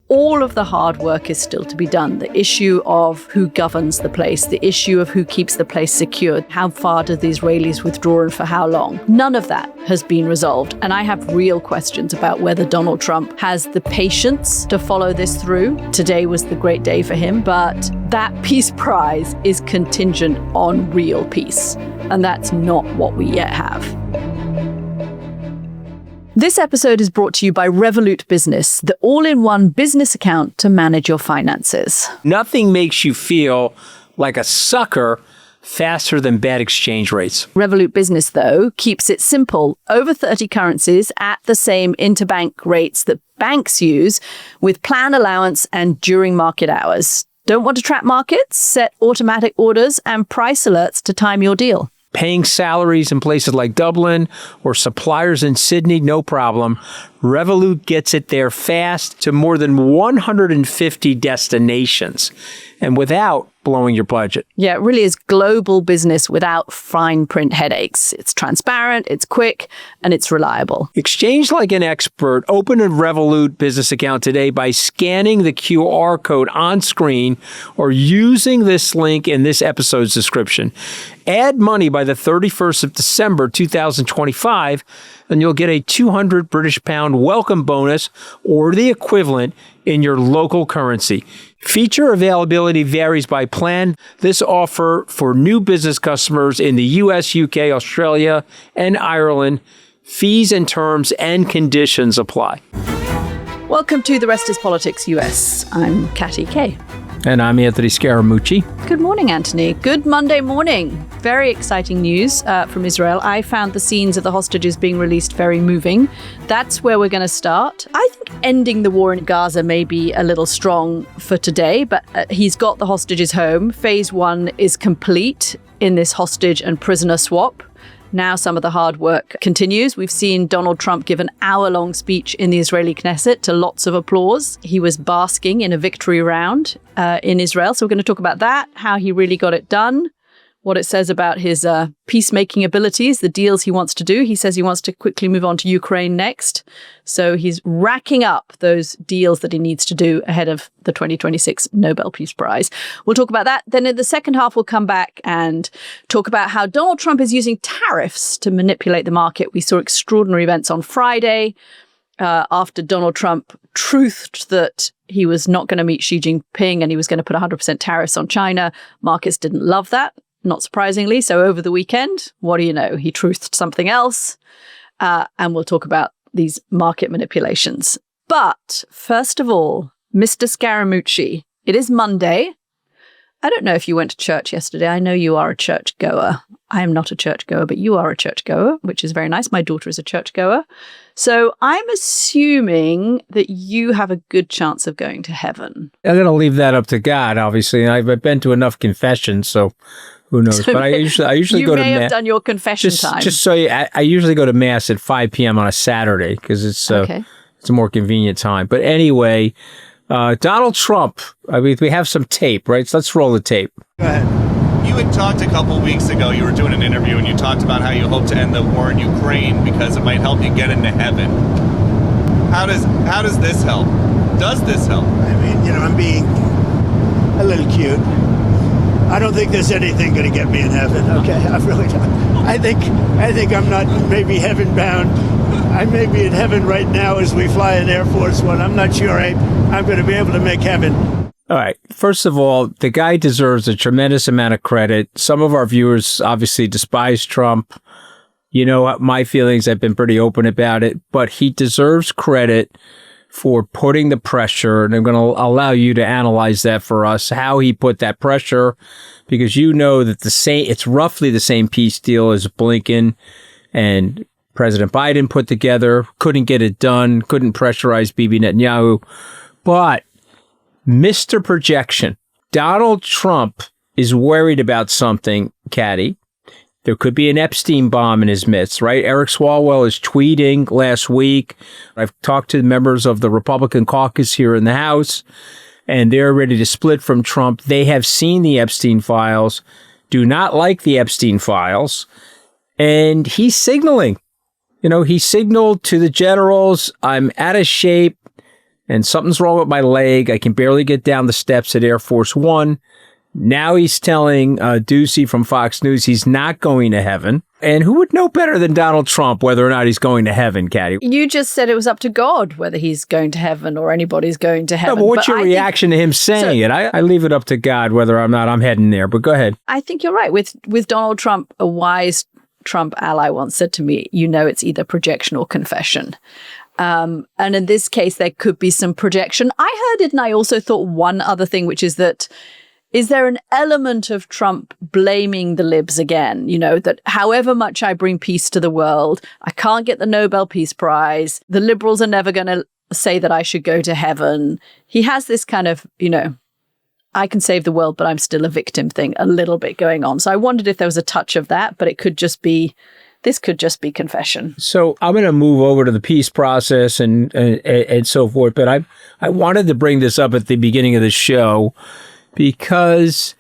all of the hard work is still to be done. The issue of who governs the place, the issue of who keeps the place secure, how far do the Israelis withdraw and for how long? None of that has been resolved. And I have real questions about whether Donald Trump has the patience to follow this through. Today was the great day for him, but that peace prize is contingent on real peace. And that's not what we yet have. This episode is brought to you by Revolut Business, the all-in-one business account to manage your finances. Nothing makes you feel like a sucker faster than bad exchange rates. Revolut Business, though, keeps it simple. Over 30 currencies at the same interbank rates that banks use, with plan allowance and during market hours. Don't want to track markets? Set automatic orders and price alerts to time your deal. Paying salaries in places like Dublin or suppliers in Sydney, no problem. Revolut gets it there fast to more than 150 destinations and without blowing your budget. Yeah, it really is global business without fine print headaches. It's transparent, it's quick, and it's reliable. Exchange like an expert. Open a Revolut business account today by scanning the QR code on screen or using this link in this episode's description. Add money by the 31st of December 2025, and you'll get a 200 British pound welcome bonus or the equivalent in your local currency. Feature availability varies by plan. This offer for new business customers in the US, UK, Australia, and Ireland. Fees and terms and conditions apply. Welcome to The Rest is Politics US. I'm Katty K. And I'm Anthony Scaramucci. Good morning, Anthony. Good Monday morning. Very exciting news from Israel. I found the scenes of the hostages being released very moving. That's where we're going to start. I think ending the war in Gaza may be a little strong for today, but he's got the hostages home. Phase 1 is complete in this hostage and prisoner swap. Now some of the hard work continues. We've seen Donald Trump give an hour-long speech in the Israeli Knesset to lots of applause. He was basking in a victory round in Israel. So we're going to talk about that, how he really got it done, what it says about his peacemaking abilities, the deals he wants to do. He says he wants to quickly move on to Ukraine next. So he's racking up those deals that he needs to do ahead of the 2026 Nobel Peace Prize. We'll talk about that. Then in the second half, we'll come back and talk about how Donald Trump is using tariffs to manipulate the market. We saw extraordinary events on Friday after Donald Trump truthed that he was not going to meet Xi Jinping and he was going to put 100% tariffs on China. Markets didn't love that. Not surprisingly. So over the weekend, what do you know? He truthed something else. And we'll talk about these market manipulations. But first of all, Mr. Scaramucci, it is Monday. I don't know if you went to church yesterday. I know you are a church goer. I am not a church goer, but you are a church goer, which is very nice. My daughter is a church goer. So I'm assuming that you have a good chance of going to heaven. I'm going to leave that up to God, obviously. I've been to enough confessions, so who knows? So but I usually go to mass. You may have done your confession time. Just so I usually go to mass at 5 p.m. on a Saturday because it's a more convenient time. But anyway, Donald Trump. I mean, we have some tape, right? So let's roll the tape. Go ahead. You had talked a couple weeks ago. You were doing an interview and you talked about how you hope to end the war in Ukraine because it might help you get into heaven. How does this help? Does this help? I mean, I'm being a little cute. I don't think there's anything going to get me in heaven. Okay, I really don't. I think I'm not maybe heaven bound. I may be in heaven right now as we fly an Air Force One. I'm not sure I'm going to be able to make heaven. All right. First of all, the guy deserves a tremendous amount of credit. Some of our viewers obviously despise Trump. You know my feelings. I've been pretty open about it, but he deserves credit for putting the pressure, and I'm going to allow you to analyze that for us, how he put that pressure, because you know that it's roughly the same peace deal as Blinken and President Biden put together, couldn't get it done, couldn't pressurize Bibi Netanyahu. But Mr. Projection, Donald Trump is worried about something, Katty. There could be an Epstein bomb in his midst, right? Eric Swalwell is tweeting last week. I've talked to the members of the Republican caucus here in the House, and they're ready to split from Trump. They have seen the Epstein files, do not like the Epstein files, and he's signaling. He signaled to the generals, I'm out of shape, and something's wrong with my leg. I can barely get down the steps at Air Force One. Now he's telling Ducey from Fox News he's not going to heaven. And who would know better than Donald Trump whether or not he's going to heaven, Katty? You just said it was up to God whether he's going to heaven or anybody's going to heaven. No, but what's your reaction to him saying it? I leave it up to God whether or not I'm heading there, but go ahead. I think you're right. With Donald Trump, a wise Trump ally once said to me, it's either projection or confession. And in this case, there could be some projection. I heard it, and I also thought one other thing, which is that is there an element of Trump blaming the libs again? That however much I bring peace to the world, I can't get the Nobel Peace Prize. The liberals are never going to say that I should go to heaven. He has this kind of, I can save the world, but I'm still a victim thing a little bit going on. So I wondered if there was a touch of that, but this could just be confession. So I'm going to move over to the peace process and so forth. But I wanted to bring this up at the beginning of the show because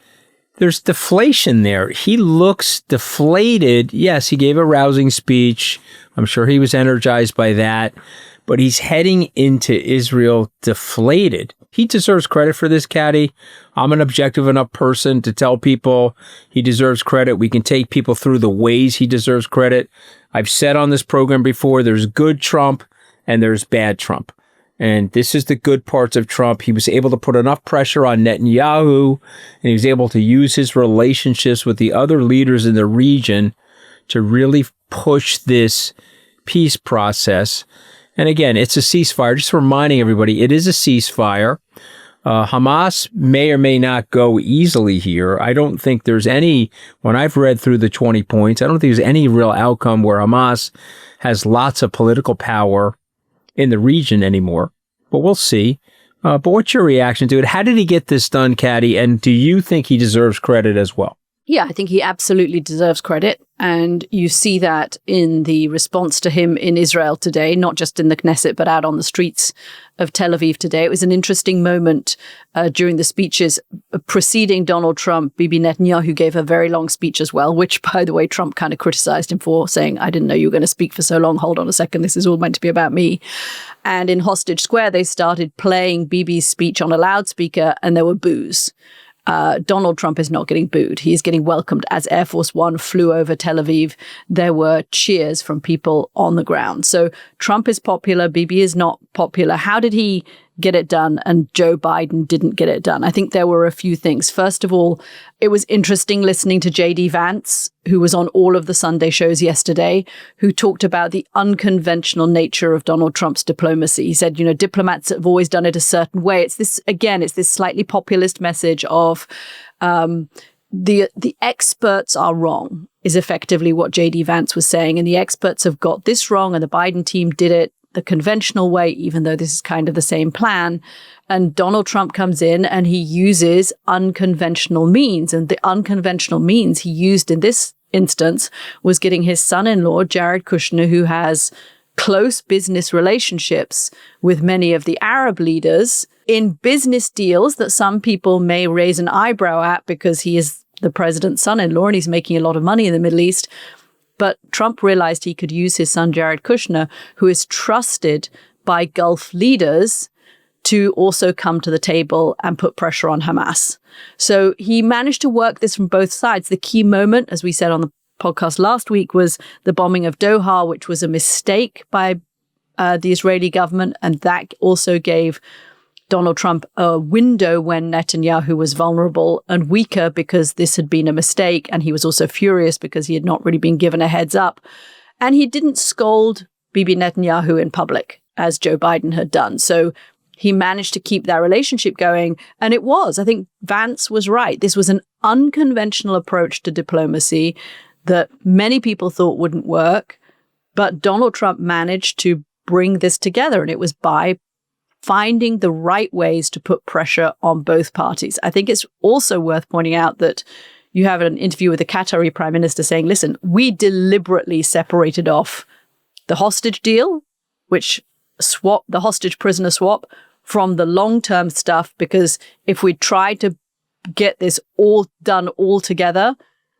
there's deflation there. He looks deflated. Yes, he gave a rousing speech. I'm sure he was energized by that. But he's heading into Israel deflated. He deserves credit for this, Katty. I'm an objective enough person to tell people he deserves credit. We can take people through the ways he deserves credit. I've said on this program before, there's good Trump and there's bad Trump. And this is the good parts of Trump. He was able to put enough pressure on Netanyahu, and he was able to use his relationships with the other leaders in the region to really push this peace process. And again, it's a ceasefire. Just reminding everybody, it is a ceasefire. Hamas may or may not go easily here. I don't think there's when I've read through the 20 points, I don't think there's any real outcome where Hamas has lots of political power in the region anymore. But we'll see. But what's your reaction to it? How did he get this done, Katty? And do you think he deserves credit as well? Yeah, I think he absolutely deserves credit. And you see that in the response to him in Israel today, not just in the Knesset, but out on the streets of Tel Aviv today. It was an interesting moment during the speeches preceding Donald Trump. Bibi Netanyahu gave a very long speech as well, which, by the way, Trump kind of criticized him for, saying, I didn't know you were going to speak for so long. Hold on a second. This is all meant to be about me. And in Hostage Square, they started playing Bibi's speech on a loudspeaker, and there were boos. Donald Trump is not getting booed. He is getting welcomed as Air Force One flew over Tel Aviv. There were cheers from people on the ground. So Trump is popular. Bibi is not popular. How did he get it done and Joe Biden didn't get it done? I think there were a few things. First of all, it was interesting listening to J.D. Vance, who was on all of the Sunday shows yesterday, who talked about the unconventional nature of Donald Trump's diplomacy. He said, diplomats have always done it a certain way. It's this slightly populist message of the experts are wrong, is effectively what J.D. Vance was saying. And the experts have got this wrong, and the Biden team did it the conventional way, even though this is kind of the same plan. And Donald Trump comes in and he uses unconventional means. And the unconventional means he used in this instance was getting his son-in-law, Jared Kushner, who has close business relationships with many of the Arab leaders, in business deals that some people may raise an eyebrow at because he is the president's son-in-law and he's making a lot of money in the Middle East. But Trump realized he could use his son, Jared Kushner, who is trusted by Gulf leaders, to also come to the table and put pressure on Hamas. So he managed to work this from both sides. The key moment, as we said on the podcast last week, was the bombing of Doha, which was a mistake by the Israeli government. And that also gave Donald Trump a window when Netanyahu was vulnerable and weaker because this had been a mistake. And he was also furious because he had not really been given a heads up. And he didn't scold Bibi Netanyahu in public, as Joe Biden had done. So he managed to keep that relationship going. And I think Vance was right. This was an unconventional approach to diplomacy that many people thought wouldn't work. But Donald Trump managed to bring this together. And it was by finding the right ways to put pressure on both parties. I think it's also worth pointing out that you have an interview with the Qatari prime minister saying, listen, we deliberately separated off the hostage deal, which the hostage prisoner swap, from the long-term stuff, because if we tried to get this all done all together,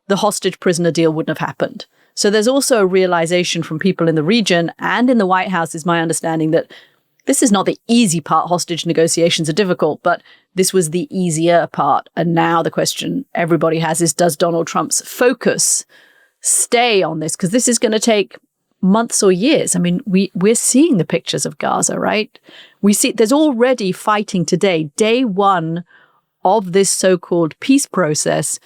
the hostage prisoner deal wouldn't have happened. So there's also a realization from people in the region and in the White House, is my understanding, that this is not the easy part. Hostage negotiations are difficult, but this was the easier part. And now the question everybody has is, does Donald Trump's focus stay on this? Because this is going to take months or years. I mean, we're seeing the pictures of Gaza, right? We see there's already fighting today. Day one of this so-called peace process,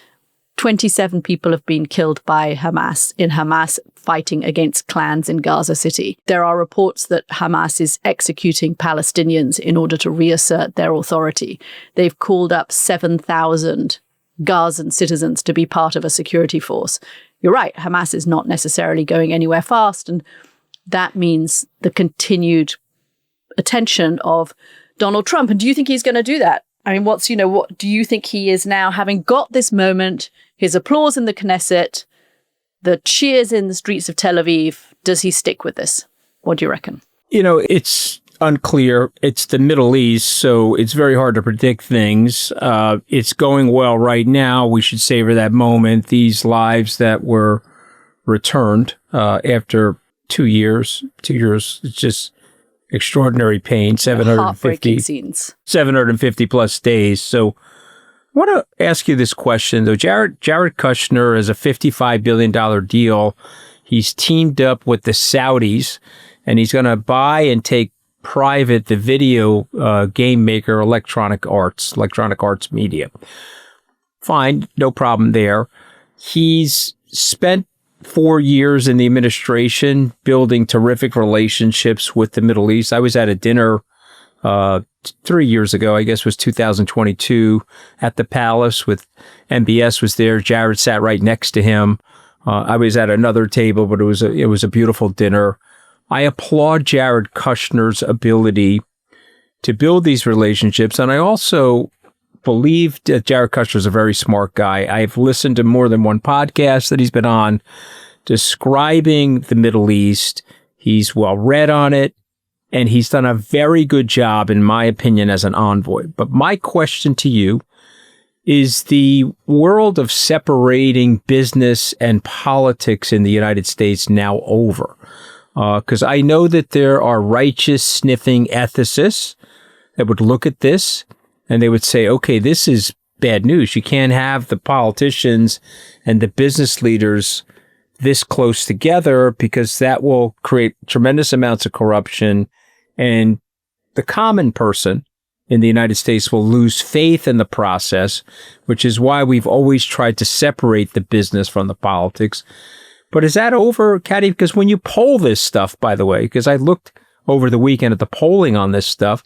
27 people have been killed by Hamas in Hamas fighting against clans in Gaza City. There are reports that Hamas is executing Palestinians in order to reassert their authority. They've called up 7,000 Gazan citizens to be part of a security force. You're right, Hamas is not necessarily going anywhere fast, and that means the continued attention of Donald Trump. And do you think he's going to do that? I mean, what do you think he is now, having got this moment, his applause in the Knesset, the cheers in the streets of Tel Aviv, does he stick with this? What do you reckon? It's unclear. It's the Middle East, so it's very hard to predict things. It's going well right now. We should savor that moment. These lives that were returned after 2 years. 2 years, it's just extraordinary pain, 750 plus days. So I want to ask you this question, though. Jared Kushner is a $55 billion deal. He's teamed up with the Saudis, and he's going to buy and take private the video game maker Electronic Arts Media. Fine, no problem there. He's spent 4 years in the administration building terrific relationships with the Middle East. I was at a dinner 3 years ago, I guess it was 2022, at the Palace with MBS was there. Jared sat right next to him. I was at another table, but it was a beautiful dinner. I applaud Jared Kushner's ability to build these relationships, and I also believe that Jared Kushner is a very smart guy. I've listened to more than one podcast that he's been on describing the Middle East. He's well read on it, and he's done a very good job, in my opinion, as an envoy. But my question to you is, the world of separating business and politics in the United States now over? Because I know that there are righteous sniffing ethicists that would look at this and they would say, okay, this is bad news. You can't have the politicians and the business leaders this close together, because that will create tremendous amounts of corruption, and the common person in the United States will lose faith in the process, which is why we've always tried to separate the business from the politics. But is that over, Katty? Because when you poll this stuff, by the way, because I looked over the weekend at the polling on this stuff,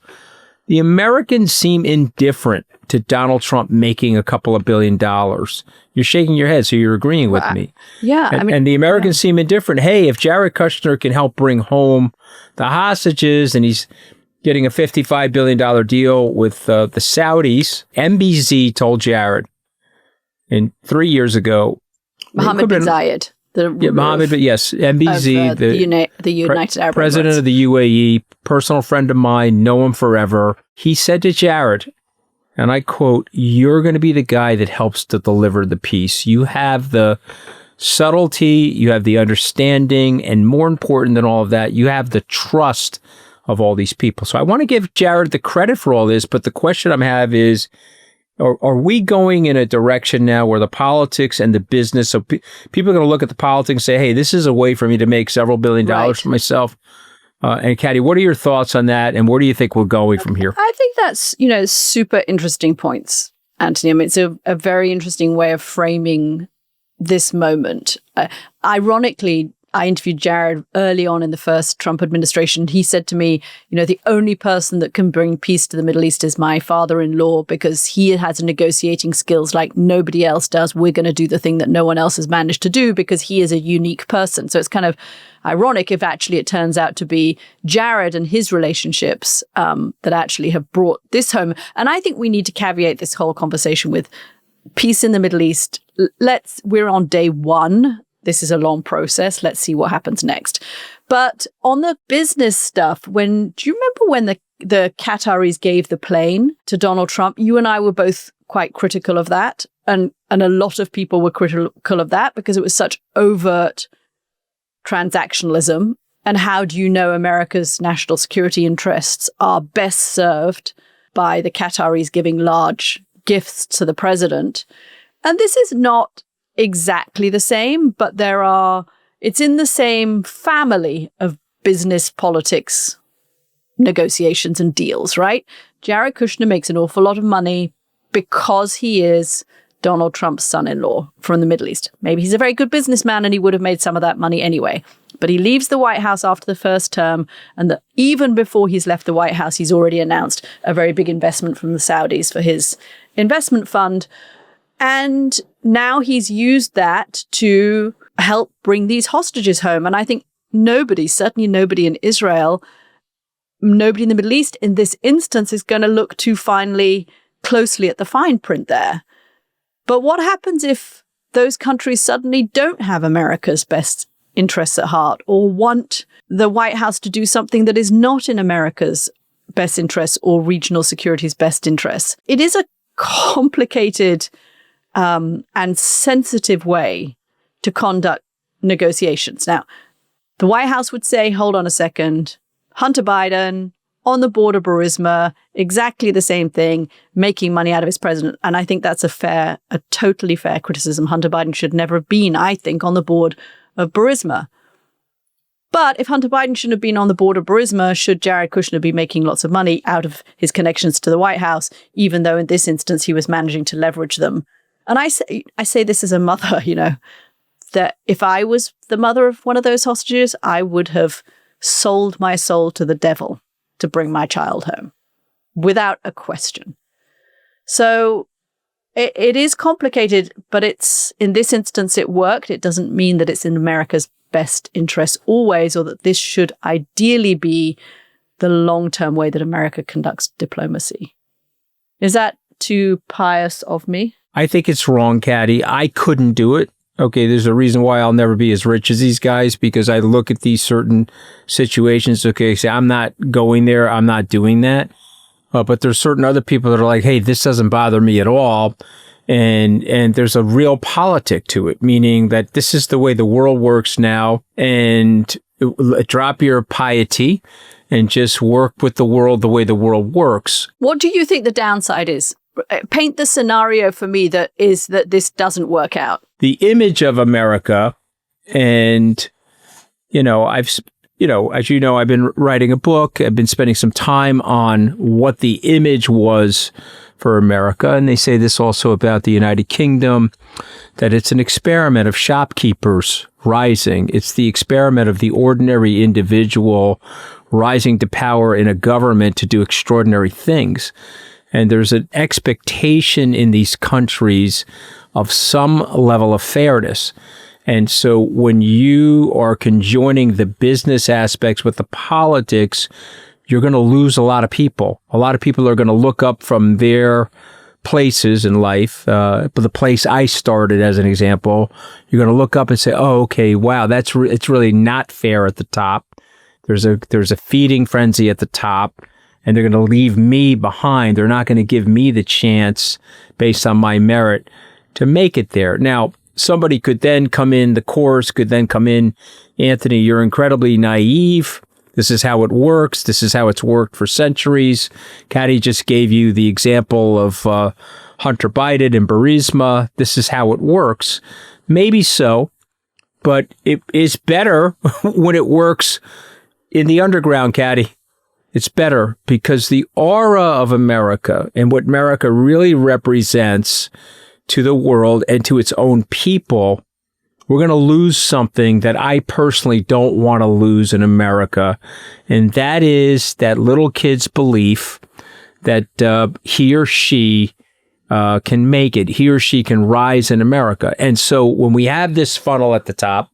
the Americans seem indifferent to Donald Trump making a couple of $1 billion. You're shaking your head, so you're agreeing with me. Yeah. And the Americans seem indifferent. Hey, if Jared Kushner can help bring home the hostages, and he's getting a $55 billion deal with the Saudis, MBZ told Jared 3 years ago. Mohammed bin Zayed. MBZ, the United Arab President Emirates. of the UAE, personal friend of mine, know him forever. He said to Jared, and I quote, "You're going to be the guy that helps to deliver the peace. You have the subtlety, you have the understanding, and more important than all of that, you have the trust of all these people." So I want to give Jared the credit for all this, but the question I have is, are we going in a direction now where the politics and the business, so people are going to look at the politics and say, hey, this is a way for me to make several $1 billion for myself? And Katty, what are your thoughts on that? And where do you think we're going from here? I think that's, super interesting points, Anthony. I mean, it's a very interesting way of framing this moment. Ironically, I interviewed Jared early on in the first Trump administration. He said to me, the only person that can bring peace to the Middle East is my father-in-law, because he has negotiating skills like nobody else does. We're going to do the thing that no one else has managed to do because he is a unique person. So it's kind of ironic if actually it turns out to be Jared and his relationships that actually have brought this home. And I think we need to caveat this whole conversation with peace in the Middle East. We're on day one. This is a long process. Let's see what happens next. But on the business stuff, do you remember when the Qataris gave the plane to Donald Trump? You and I were both quite critical of that. And a lot of people were critical of that because it was such overt transactionalism. And how do you know America's national security interests are best served by the Qataris giving large gifts to the president? And this is not exactly the same, but it's in the same family of business, politics, negotiations and deals, right? Jared Kushner makes an awful lot of money because he is Donald Trump's son-in-law from the Middle East. Maybe he's a very good businessman and he would have made some of that money anyway. But he leaves the White House after the first term, and even before he's left the White House, he's already announced a very big investment from the Saudis for his investment fund. And now he's used that to help bring these hostages home. And I think certainly nobody in Israel, nobody in the Middle East in this instance is going to look too closely at the fine print there. But what happens if those countries suddenly don't have America's best interests at heart, or want the White House to do something that is not in America's best interests or regional security's best interests? It is a complicated and sensitive way to conduct negotiations. Now, the White House would say, hold on a second, Hunter Biden on the board of Burisma, exactly the same thing, making money out of his president. And I think that's a totally fair criticism. Hunter Biden should never have been, I think, on the board of Burisma. But if Hunter Biden shouldn't have been on the board of Burisma, should Jared Kushner be making lots of money out of his connections to the White House, even though in this instance he was managing to leverage them? And I say this as a mother, that if I was the mother of one of those hostages, I would have sold my soul to the devil to bring my child home, without a question. So it is complicated, but in this instance, it worked. It doesn't mean that it's in America's best interest always, or that this should ideally be the long-term way that America conducts diplomacy. Is that too pious of me? I think it's wrong, Katty. I couldn't do it. Okay, there's a reason why I'll never be as rich as these guys, because I look at these certain situations. Okay, say I'm not going there. I'm not doing that. But there's certain other people that are like, hey, this doesn't bother me at all. And there's a real politic to it, meaning that this is the way the world works now. And drop your piety and just work with the world the way the world works. What do you think the downside is? Paint the scenario for me that this doesn't work out. The image of America, and, as you know, I've been writing a book. I've been spending some time on what the image was for America. And they say this also about the United Kingdom, that it's an experiment of shopkeepers rising. It's the experiment of the ordinary individual rising to power in a government to do extraordinary things. And there's an expectation in these countries of some level of fairness. And so when you are conjoining the business aspects with the politics, you're going to lose a lot of people. A lot of people are going to look up from their places in life. But the place I started, as an example, you're going to look up and say, oh, okay, wow, it's really not fair at the top. There's a feeding frenzy at the top. And they're going to leave me behind. They're not going to give me the chance, based on my merit, to make it there. Now, somebody could then come in, the chorus could then come in, Anthony, you're incredibly naive. This is how it works. This is how it's worked for centuries. Katty just gave you the example of Hunter Biden and Burisma. This is how it works. Maybe so, but it is better when it works in the underground, Katty. It's better because the aura of America and what America really represents to the world and to its own people, we're going to lose something that I personally don't want to lose in America. And that is that little kid's belief that he or she can make it. He or she can rise in America. And so when we have this funnel at the top,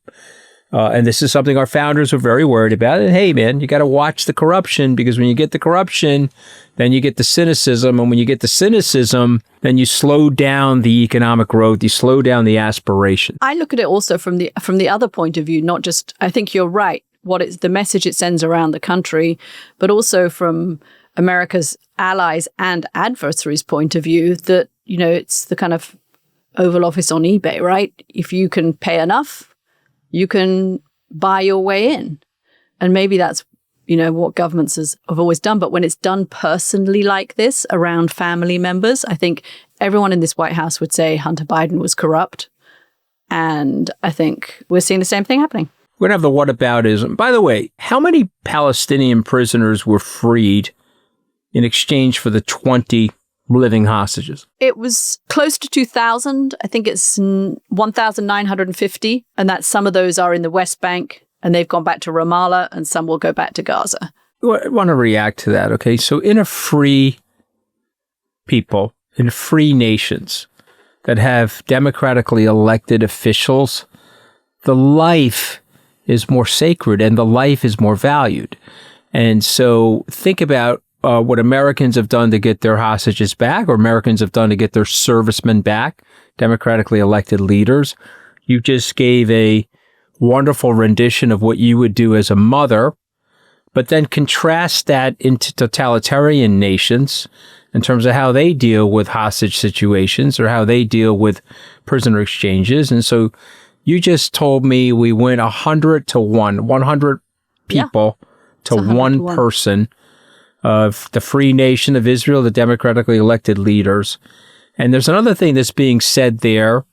and this is something our founders were very worried about. And hey, man, you got to watch the corruption, because when you get the corruption, then you get the cynicism. And when you get the cynicism, then you slow down the economic growth. You slow down the aspiration. I look at it also from the other point of view, not just, I think you're right, what it's the message it sends around the country, but also from America's allies and adversaries' point of view, that, it's the kind of Oval Office on eBay, right? If you can pay enough, you can buy your way in. And maybe that's, what governments have always done. But when it's done personally like this around family members, I think everyone in this White House would say Hunter Biden was corrupt. And I think we're seeing the same thing happening. We're going to have the whataboutism. By the way, how many Palestinian prisoners were freed in exchange for the 20 living hostages? It was close to 2,000. I think it's 1,950. And that some of those are in the West Bank and they've gone back to Ramallah and some will go back to Gaza. I want to react to that. Okay. So in a free people, in free nations that have democratically elected officials, the life is more sacred and the life is more valued. And so think about what Americans have done to get their hostages back, or Americans have done to get their servicemen back, democratically elected leaders. You just gave a wonderful rendition of what you would do as a mother, but then contrast that into totalitarian nations in terms of how they deal with hostage situations or how they deal with prisoner exchanges. And so you just told me we went 100 to 100 people to one person of the free nation of Israel, the democratically elected leaders. And there's another thing that's being said there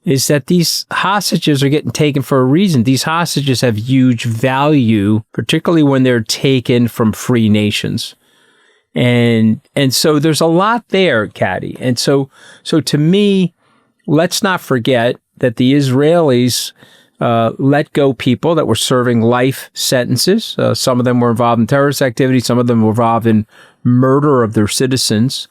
is that these hostages are getting taken for a reason. These hostages have huge value, particularly when they're taken from free nations. And so there's a lot there, Katty. And so to me, let's not forget that the Israelis let go people that were serving life sentences. Some of them were involved in terrorist activity. Some of them were involved in murder of their citizens.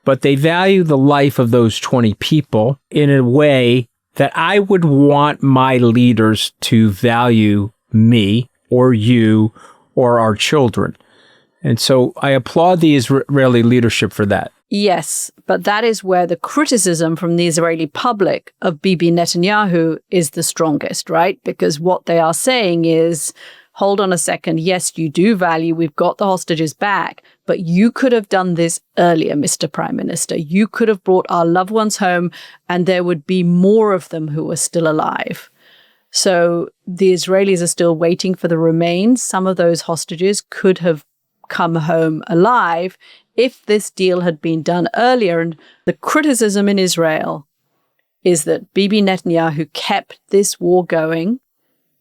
But they value the life of those 20 people in a way that I would want my leaders to value me or you or our children. And so I applaud the Israeli leadership for that. Yes, but that is where the criticism from the Israeli public of Bibi Netanyahu is the strongest, right? Because what they are saying is, hold on a second, yes, you do value, we've got the hostages back, but you could have done this earlier, Mr. Prime Minister. You could have brought our loved ones home and there would be more of them who were still alive. So the Israelis are still waiting for the remains. Some of those hostages could have come home alive if this deal had been done earlier. And the criticism in Israel is that Bibi Netanyahu kept this war going,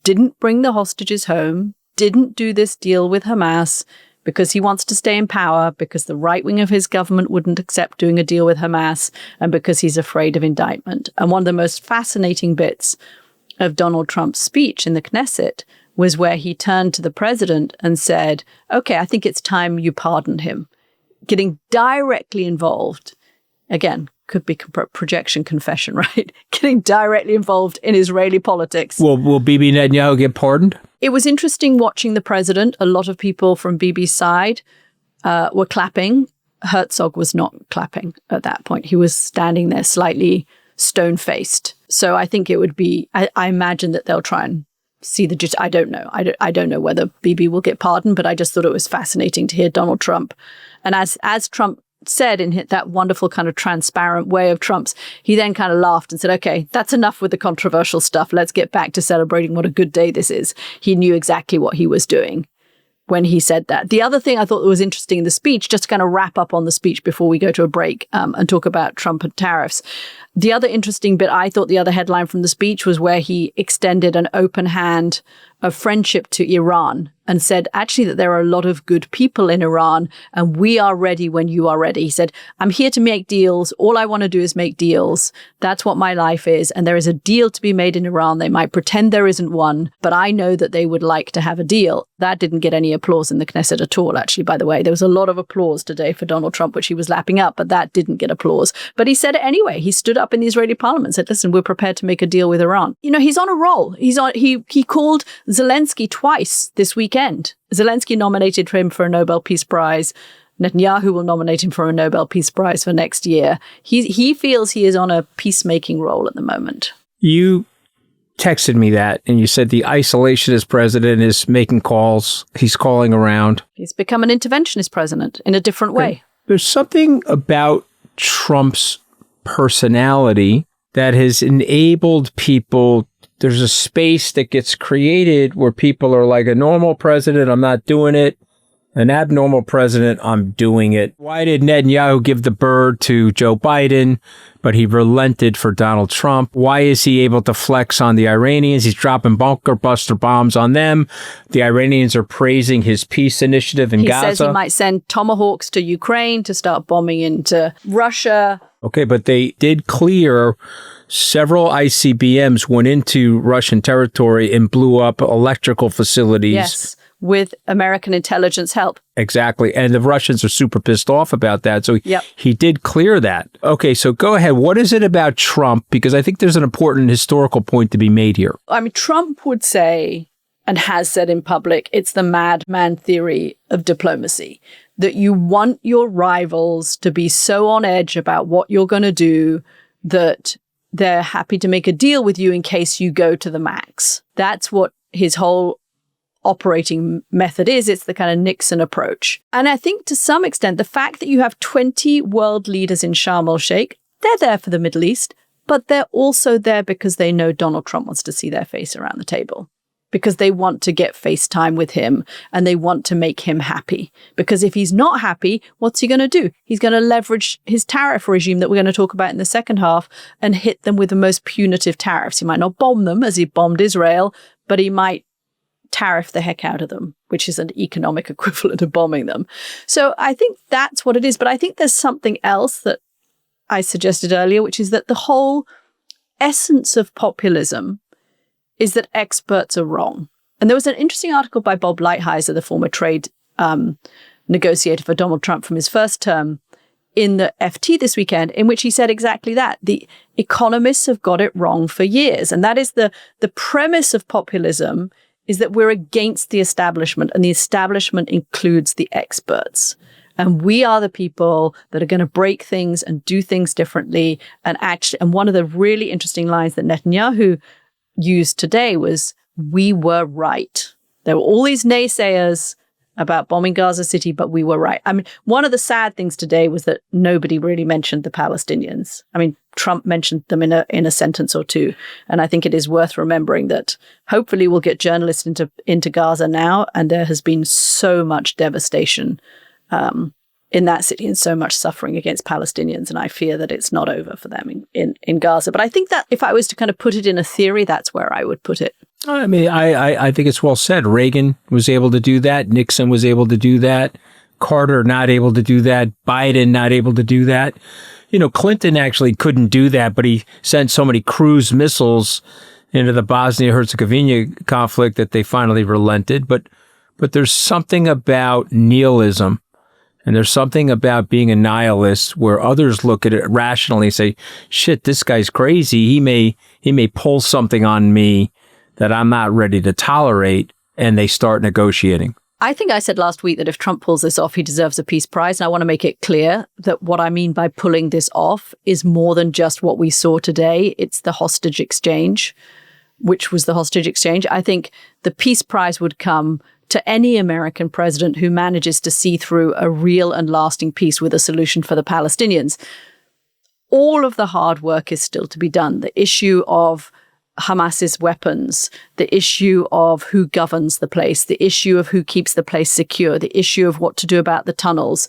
didn't bring the hostages home, didn't do this deal with Hamas because he wants to stay in power, because the right wing of his government wouldn't accept doing a deal with Hamas, and because he's afraid of indictment. And one of the most fascinating bits of Donald Trump's speech in the Knesset was where he turned to the president and said, okay, I think it's time you pardon him. Getting directly involved, again, could be projection confession, right? Getting directly involved in Israeli politics. Will Bibi Netanyahu get pardoned? It was interesting watching the president. A lot of people from Bibi's side were clapping. Herzog was not clapping at that point. He was standing there slightly stone-faced. So I think it would be, I imagine that they'll try and see the, I don't know. I don't know whether Bibi will get pardoned, but I just thought it was fascinating to hear Donald Trump. And as Trump said in that wonderful kind of transparent way of Trump's, he then kind of laughed and said, okay, that's enough with the controversial stuff. Let's get back to celebrating what a good day this is. He knew exactly what he was doing when he said that. The other thing I thought was interesting in the speech, just to kind of wrap up on the speech before we go to a break and talk about Trump and tariffs. The other interesting bit, I thought the other headline from the speech was where he extended an open hand of friendship to Iran and said actually that there are a lot of good people in Iran and we are ready when you are ready. He said, I'm here to make deals. All I want to do is make deals. That's what my life is. And there is a deal to be made in Iran. They might pretend there isn't one, but I know that they would like to have a deal. That didn't get any applause in the Knesset at all, actually, by the way. There was a lot of applause today for Donald Trump, which he was lapping up, but that didn't get applause. But he said it anyway. He stood up in the Israeli parliament and said, listen, we're prepared to make a deal with Iran. You know, he's on a roll. He called Zelensky twice this weekend. Zelensky nominated him for a Nobel Peace Prize. Netanyahu will nominate him for a Nobel Peace Prize for next year. He feels he is on a peacemaking role at the moment. You texted me that and you said the isolationist president is making calls. He's calling around. He's become an interventionist president in a different way. There's something about Trump's personality that has enabled people there's a space that gets created where people are like, a normal president, I'm not doing it. An abnormal president, I'm doing it. Why did Netanyahu give the bird to Joe Biden, but he relented for Donald Trump? Why is he able to flex on the Iranians? He's dropping bunker buster bombs on them. The Iranians are praising his peace initiative in Gaza. He says he might send Tomahawks to Ukraine to start bombing into Russia. Okay, but they did clear several ICBMs went into Russian territory and blew up electrical facilities. Yes, with American intelligence help. Exactly. And the Russians are super pissed off about that. So he did clear that. Okay, so go ahead. What is it about Trump? Because I think there's an important historical point to be made here. I mean, Trump would say, and has said in public, it's the madman theory of diplomacy, that you want your rivals to be so on edge about what you're going to do that they're happy to make a deal with you in case you go to the max. That's what his whole operating method is. It's the kind of Nixon approach. And I think to some extent, the fact that you have 20 world leaders in Sharm el-Sheikh, they're there for the Middle East, but they're also there because they know Donald Trump wants to see their face around the table, because they want to get FaceTime with him and they want to make him happy. Because if he's not happy, what's he going to do? He's going to leverage his tariff regime that we're going to talk about in the second half and hit them with the most punitive tariffs. He might not bomb them as he bombed Israel, but he might tariff the heck out of them, which is an economic equivalent of bombing them. So I think that's what it is. But I think there's something else that I suggested earlier, which is that the whole essence of populism is that experts are wrong. And there was an interesting article by Bob Lighthizer, the former trade negotiator for Donald Trump from his first term, in the FT this weekend, in which he said exactly that. The economists have got it wrong for years. And that is the premise of populism, is that we're against the establishment, and the establishment includes the experts. And we are the people that are going to break things and do things differently. And one of the really interesting lines that Netanyahu used today was, we were right. There were all these naysayers about bombing Gaza City, but we were right. I mean, one of the sad things today was that nobody really mentioned the Palestinians. I mean, Trump mentioned them in a sentence or two. And I think it is worth remembering that hopefully we'll get journalists into Gaza now. And there has been so much devastation in that city and so much suffering against Palestinians. And I fear that it's not over for them in Gaza. But I think that if I was to kind of put it in a theory, that's where I would put it. I mean, I think it's well said. Reagan was able to do that. Nixon was able to do that. Carter not able to do that. Biden not able to do that. You know, Clinton actually couldn't do that, but he sent so many cruise missiles into the Bosnia-Herzegovina conflict that they finally relented. But there's something about nihilism, and there's something about being a nihilist where others look at it rationally and say, shit, this guy's crazy. He may pull something on me that I'm not ready to tolerate, and they start negotiating. I think I said last week that if Trump pulls this off, he deserves a peace prize. And I want to make it clear that what I mean by pulling this off is more than just what we saw today. It's the hostage exchange, which was the hostage exchange. I think the peace prize would come to any American president who manages to see through a real and lasting peace with a solution for the Palestinians. All of the hard work is still to be done. The issue of Hamas's weapons, the issue of who governs the place, the issue of who keeps the place secure, the issue of what to do about the tunnels,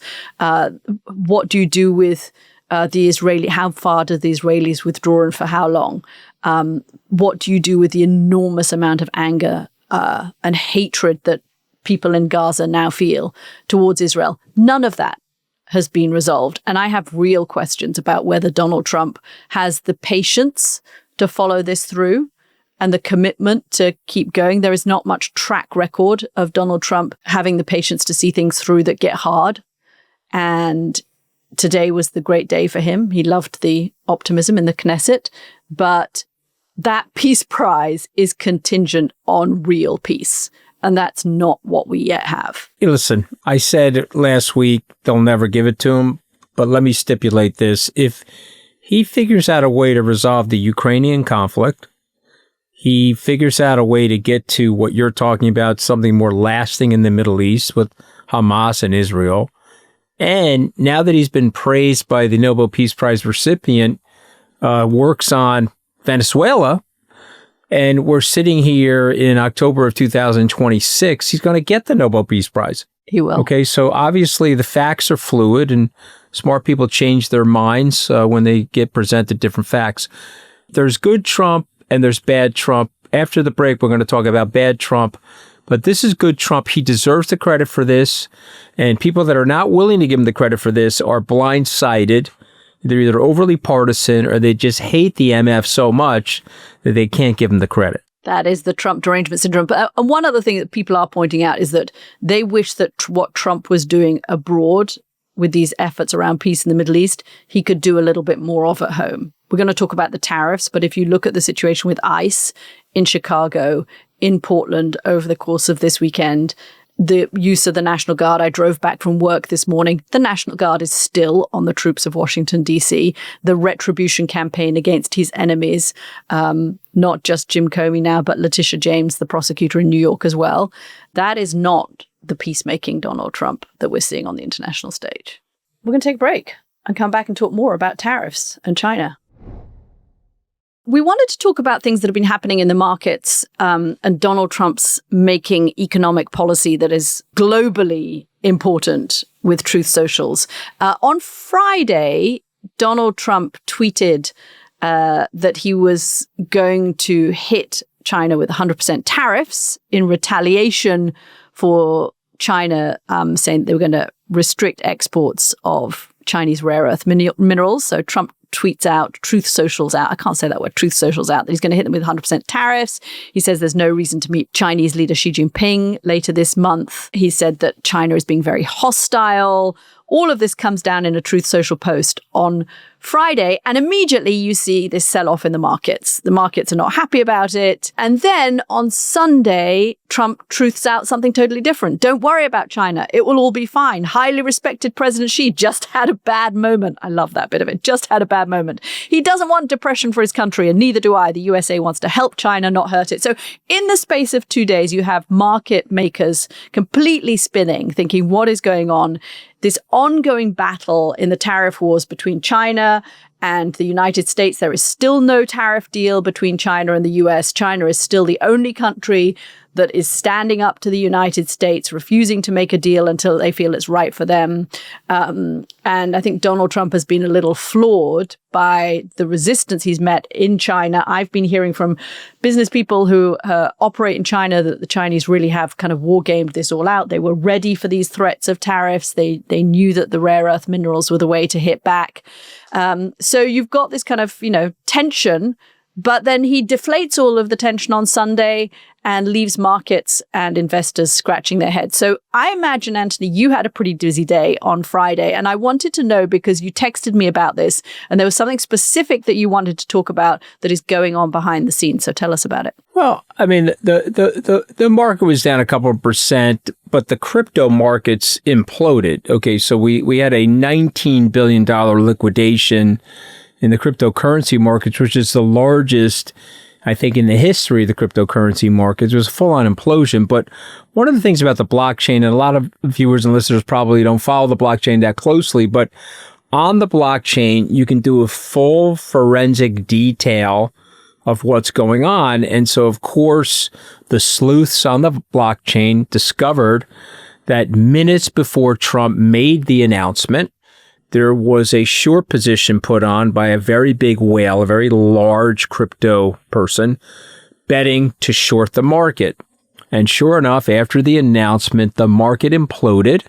what do you do with how far do the Israelis withdraw and for how long? What do you do with the enormous amount of anger and hatred that people in Gaza now feel towards Israel? None of that has been resolved. And I have real questions about whether Donald Trump has the patience to follow this through and the commitment to keep going. There is not much track record of Donald Trump having the patience to see things through that get hard. And today was the great day for him. He loved the optimism in the Knesset, but that peace prize is contingent on real peace. And that's not what we yet have. Hey, listen, I said last week they'll never give it to him, but let me stipulate this. If he figures out a way to resolve the Ukrainian conflict, he figures out a way to get to what you're talking about, something more lasting in the Middle East with Hamas and Israel. And now that he's been praised by the Nobel Peace Prize recipient, works on Venezuela, And we're sitting here in October of 2026. He's going to get the Nobel Peace Prize. He will. Okay, so obviously the facts are fluid and smart people change their minds when they get presented different facts. There's good Trump and there's bad Trump. After the break, we're going to talk about bad Trump. But this is good Trump. He deserves the credit for this. And people that are not willing to give him the credit for this are blindsided. They're either overly partisan or they just hate the MF so much that they can't give him the credit. That is the Trump derangement syndrome. But one other thing that people are pointing out is that they wish that what Trump was doing abroad with these efforts around peace in the Middle East, he could do a little bit more of at home. We're going to talk about the tariffs, but if you look at the situation with ICE in Chicago, in Portland over the course of this weekend, the use of the National Guard. I drove back from work this morning. The National Guard is still on the troops of Washington, D.C. The retribution campaign against his enemies, not just Jim Comey now, but Letitia James, the prosecutor in New York as well. That is not the peacemaking Donald Trump that we're seeing on the international stage. We're going to take a break and come back and talk more about tariffs and China. We wanted to talk about things that have been happening in the markets and Donald Trump's making economic policy that is globally important with Truth Socials. On Friday, Donald Trump tweeted that he was going to hit China with 100% tariffs in retaliation for China saying they were going to restrict exports of Chinese rare earth minerals. So Trump tweets out, Truth Socials out, I can't say that word, Truth Socials out, that he's going to hit them with 100% tariffs. He says there's no reason to meet Chinese leader Xi Jinping later this month. He said that China is being very hostile. All of this comes down in a Truth Social post on Friday, and immediately you see this sell-off in the markets. The markets are not happy about it. And then on Sunday, Trump truths out something totally different. Don't worry about China. It will all be fine. Highly respected President Xi just had a bad moment. I love that bit of it. Just had a bad moment. He doesn't want depression for his country, and neither do I. The USA wants to help China, not hurt it. So in the space of 2 days, you have market makers completely spinning, thinking, what is going on? This ongoing battle in the tariff wars between China and the United States. There is still no tariff deal between China and the US. China is still the only country that is standing up to the United States, refusing to make a deal until they feel it's right for them. And I think Donald Trump has been a little flawed by the resistance he's met in China. I've been hearing from business people who operate in China that the Chinese really have kind of war gamed this all out. They were ready for these threats of tariffs. They knew that the rare earth minerals were the way to hit back. So you've got this kind of, tension, but then he deflates all of the tension on Sunday and leaves markets and investors scratching their heads. So I imagine, Anthony, you had a pretty busy day on Friday, and I wanted to know, because you texted me about this and there was something specific that you wanted to talk about that is going on behind the scenes. So tell us about it. Well, I mean, the market was down a couple of percent, but the crypto markets imploded. Okay, so we had a $19 billion liquidation in the cryptocurrency markets, which is the largest, I think, in the history of the cryptocurrency markets. It was a full-on implosion. But one of the things about the blockchain, and a lot of viewers and listeners probably don't follow the blockchain that closely, but on the blockchain, you can do a full forensic detail of what's going on. And so, of course, the sleuths on the blockchain discovered that minutes before Trump made the announcement, there was a short position put on by a very big whale, a very large crypto person, betting to short the market. And sure enough, after the announcement, the market imploded.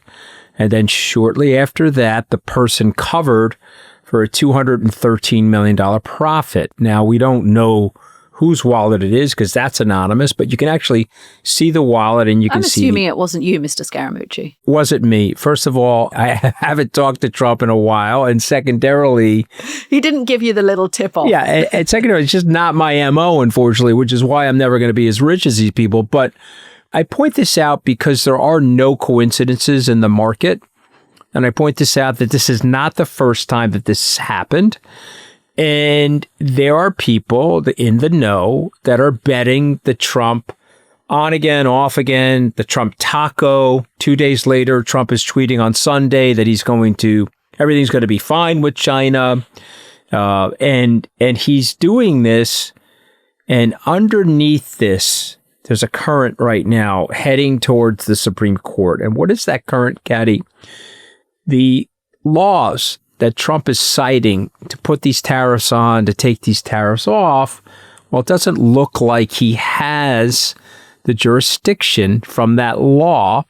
And then shortly after that, the person covered for a $213 million profit. Now, we don't know whose wallet it is because that's anonymous, but you can actually see the wallet and you can see. I'm assuming it wasn't you, Mr. Scaramucci. Wasn't me. First of all, I haven't talked to Trump in a while. And secondarily, he didn't give you the little tip off. Yeah. And secondarily, it's just not my MO, unfortunately, which is why I'm never going to be as rich as these people. But I point this out because there are no coincidences in the market. And I point this out that this is not the first time that this happened. And there are people in the know that are betting the Trump on again, off again, the Trump taco. 2 days later, Trump is tweeting on Sunday that everything's going to be fine with China. And he's doing this And underneath this, there's a current right now heading towards the Supreme Court. And what is that current, Katty? The laws that Trump is citing to put these tariffs on, to take these tariffs off, well, it doesn't look like he has the jurisdiction from that law,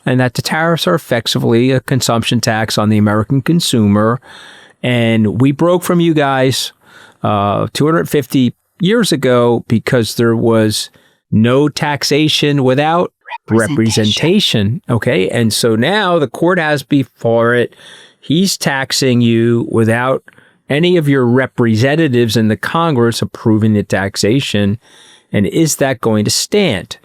and that the tariffs are effectively a consumption tax on the American consumer. And we broke from you guys 250 years ago because there was no taxation without representation. Okay. And so now the court has before it, he's taxing you without any of your representatives in the Congress approving the taxation. And is that going to stand?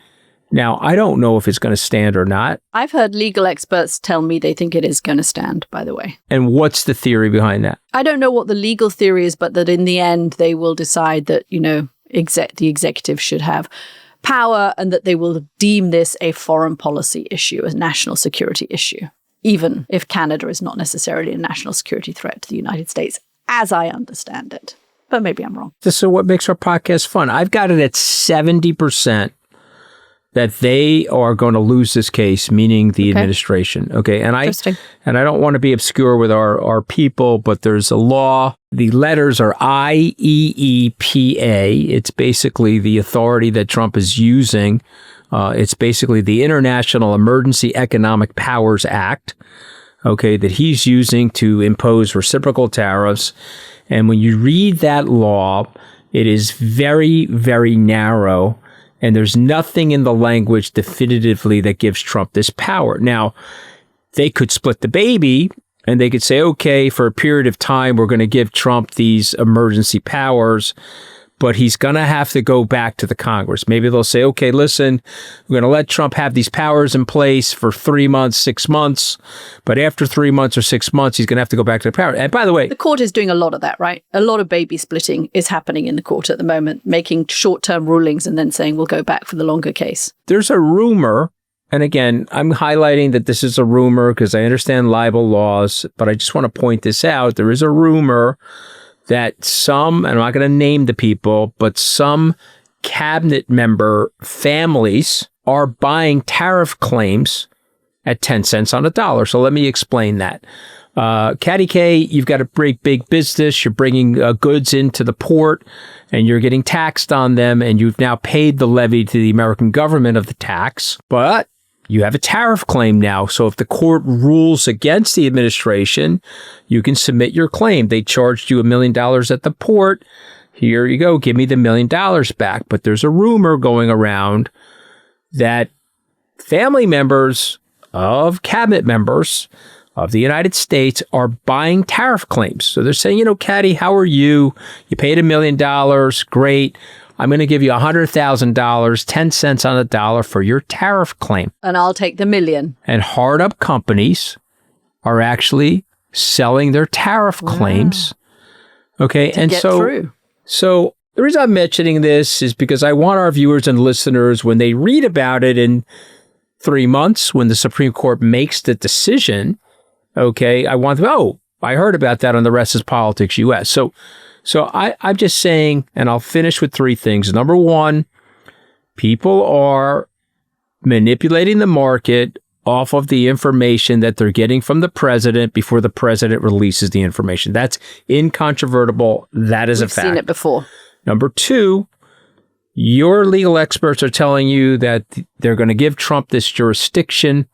Now, I don't know if it's going to stand or not. I've heard legal experts tell me they think it is going to stand, by the way. And what's the theory behind that? I don't know what the legal theory is, but that in the end, they will decide that, the executive should have power and that they will deem this a foreign policy issue, a national security issue, even if Canada is not necessarily a national security threat to the United States, as I understand it. But maybe I'm wrong. This is what makes our podcast fun. I've got it at 70%. That they are going to lose this case, meaning the administration. Okay. And I don't want to be obscure with our people, but there's a law. The letters are IEEPA. It's basically the authority that Trump is using. It's basically the International Emergency Economic Powers Act, okay, that he's using to impose reciprocal tariffs. And when you read that law, it is very, very narrow. And there's nothing in the language definitively that gives Trump this power. Now, they could split the baby and they could say, okay, for a period of time, we're going to give Trump these emergency powers, but he's going to have to go back to the Congress. Maybe they'll say, okay, listen, we're going to let Trump have these powers in place for 3 months, 6 months. But after 3 months or 6 months, he's going to have to go back to the power. And by the way, the court is doing a lot of that, right? A lot of baby splitting is happening in the court at the moment, making short-term rulings and then saying we'll go back for the longer case. There's a rumor. And again, I'm highlighting that this is a rumor because I understand libel laws, but I just want to point this out. There is a rumor that some, and I'm not going to name the people, but some cabinet member families are buying tariff claims at 10 cents on a dollar. So let me explain that. Katty K, you've got a big business. You're bringing goods into the port and you're getting taxed on them. And you've now paid the levy to the American government of the tax. But you have a tariff claim now. So if the court rules against the administration, you can submit your claim. They charged you $1 million at the port. Here you go. Give me the $1 million back. But there's a rumor going around that family members of cabinet members of the United States are buying tariff claims. So they're saying, Katty, how are you? You paid $1 million. Great. I'm going to give you $100,000, 10 cents on the dollar for your tariff claim. And I'll take the $1 million. And hard up companies are actually selling their tariff claims. Okay. And so the reason I'm mentioning this is because I want our viewers and listeners, when they read about it in 3 months, when the Supreme Court makes the decision, okay, I want them, I heard about that on the Rest is Politics US. So I'm just saying, and I'll finish with 3 things. Number 1, people are manipulating the market off of the information that they're getting from the president before the president releases the information. That's incontrovertible. That is a fact. We've seen it before. Number 2, your legal experts are telling you that they're going to give Trump this jurisdiction.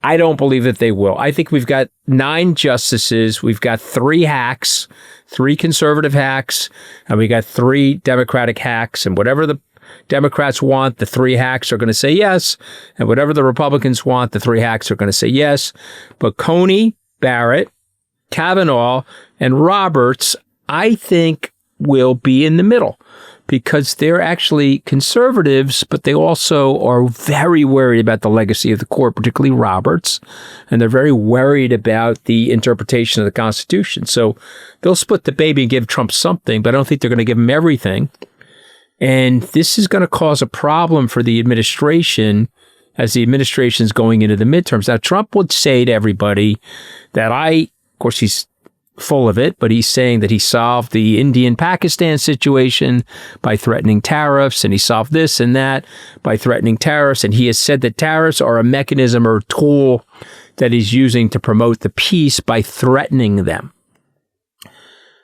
I don't believe that they will. I think we've got 9 justices. We've got 3 hacks, 3 conservative hacks, and we got 3 Democratic hacks. And whatever the Democrats want, the 3 hacks are going to say yes. And whatever the Republicans want, the 3 hacks are going to say yes. But Coney, Barrett, Kavanaugh, and Roberts, I think, will be in the middle, because they're actually conservatives, but they also are very worried about the legacy of the court, particularly Roberts, and they're very worried about the interpretation of the Constitution. So they'll split the baby and give Trump something, but I don't think they're going to give him everything. And this is going to cause a problem for the administration as the administration is going into the midterms. Now, Trump would say to everybody that of course, he's full of it, but he's saying that he solved the Indian-Pakistan situation by threatening tariffs, and he solved this and that by threatening tariffs. And he has said that tariffs are a mechanism or tool that he's using to promote the peace by threatening them.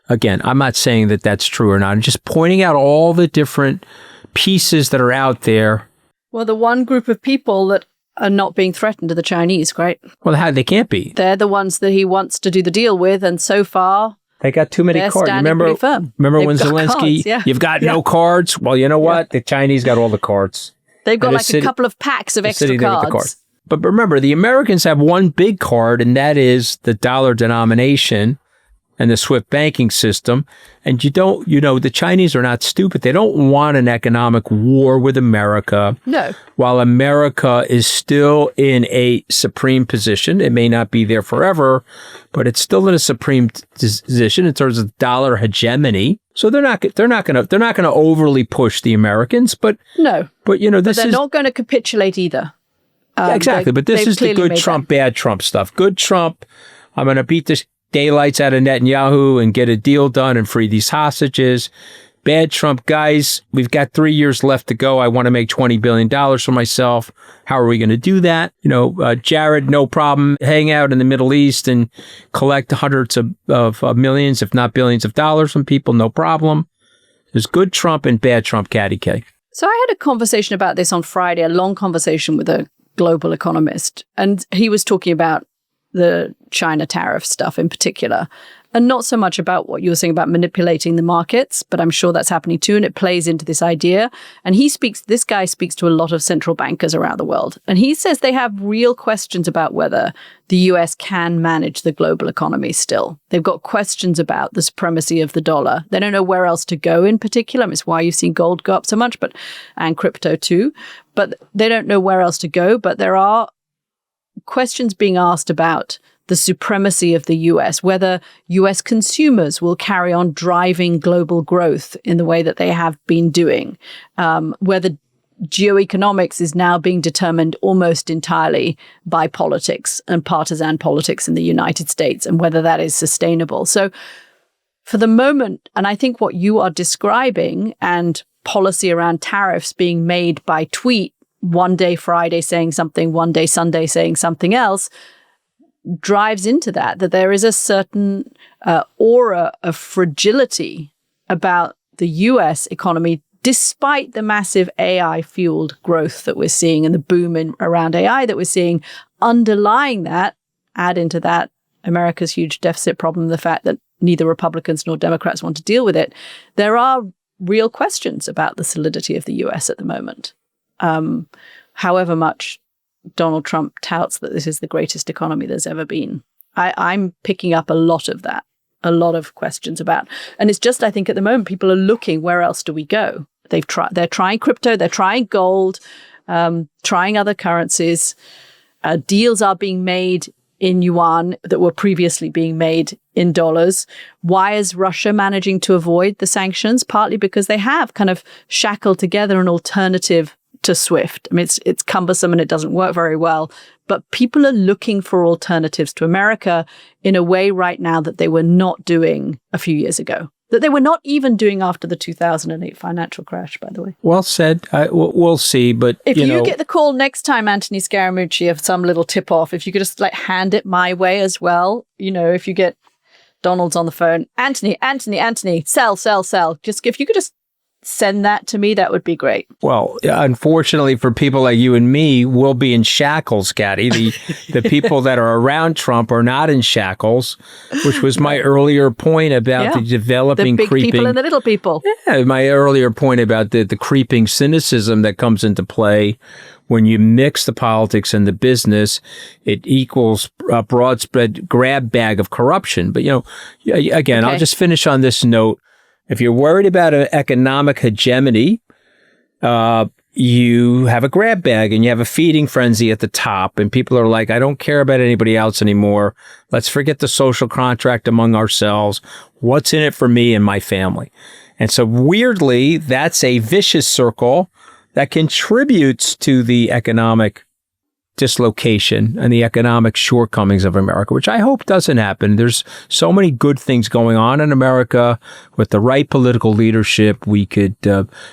Again, I'm not saying that that's true or not. I'm just pointing out all the different pieces that are out there. Well, the one group of people that are not being threatened are the Chinese, right? Well, how they can't be. They're the ones that he wants to do the deal with, and so far they got too many cards. Remember They've when Zelensky, cards, you've got no cards? Well, you know what? The Chinese got all the cards. They've got like a couple of packs of extra cards. But remember, the Americans have one big card, and that is the dollar denomination and the SWIFT banking system. And the Chinese are not stupid. They don't want an economic war with America. No. While America is still in a supreme position, it may not be there forever, but it's still in a supreme position in terms of dollar hegemony. So they're not going to overly push the Americans, but no. But they're not going to capitulate either. Exactly. But this is the good Trump, bad Trump stuff. Good Trump. I'm going to beat this daylights out of Netanyahu and get a deal done and free these hostages. Bad Trump, guys, we've got 3 years left to go. I want to make $20 billion for myself. How are we going to do that? Jared, no problem. Hang out in the Middle East and collect hundreds of millions, if not billions of dollars from people. No problem. There's good Trump and bad Trump, Katty K. So I had a conversation about this on Friday, a long conversation with a global economist. And he was talking about the China tariff stuff in particular, and not so much about what you were saying about manipulating the markets, but I'm sure that's happening too, and it plays into this idea. And this guy speaks to a lot of central bankers around the world, and he says they have real questions about whether the US can manage the global economy still. They've got questions about the supremacy of the dollar. They don't know where else to go in particular. It's why you've seen gold go up so much, and crypto too. But they don't know where else to go. But there are questions being asked about the supremacy of the US, whether US consumers will carry on driving global growth in the way that they have been doing, whether geoeconomics is now being determined almost entirely by politics and partisan politics in the United States, and whether that is sustainable. So for the moment, and I think what you are describing, and policy around tariffs being made by tweet, one day Friday saying something, one day Sunday saying something else, drives into that there is a certain aura of fragility about the US economy, despite the massive AI-fueled growth that we're seeing and the boom around AI that we're seeing. Underlying that, add into that America's huge deficit problem, the fact that neither Republicans nor Democrats want to deal with it. There are real questions about the solidity of the US at the moment. However much Donald Trump touts that this is the greatest economy there's ever been, I'm picking up a lot of that, a lot of questions about. And it's just, I think at the moment, people are looking, where else do we go? They're trying crypto, they're trying gold, trying other currencies. Deals are being made in yuan that were previously being made in dollars. Why is Russia managing to avoid the sanctions? Partly because they have kind of shackled together an alternative to SWIFT. I mean, it's cumbersome and it doesn't work very well, but people are looking for alternatives to America in a way right now that they were not doing a few years ago, that they were not even doing after the 2008 financial crash, by the way. Well said. We'll see, but if you get the call next time, Anthony Scaramucci, of some little tip-off, if you could just hand it my way as well, if you get Donald's on the phone, Anthony, sell. Just if you could just send that to me, that would be great. Well, unfortunately for people like you and me, we'll be in shackles, Katty. The people that are around Trump are not in shackles, which was my earlier point about the developing, the big creeping people and the little people. Yeah, my earlier point about the creeping cynicism that comes into play when you mix the politics and the business. It equals a broad spread grab bag of corruption. But again, I'll just finish on this note. If you're worried about an economic hegemony, you have a grab bag and you have a feeding frenzy at the top, and people are like, I don't care about anybody else anymore. Let's forget the social contract among ourselves. What's in it for me and my family? And so weirdly, that's a vicious circle that contributes to the economic dislocation and the economic shortcomings of America, which I hope doesn't happen. There's so many good things going on in America. With the right political leadership, we could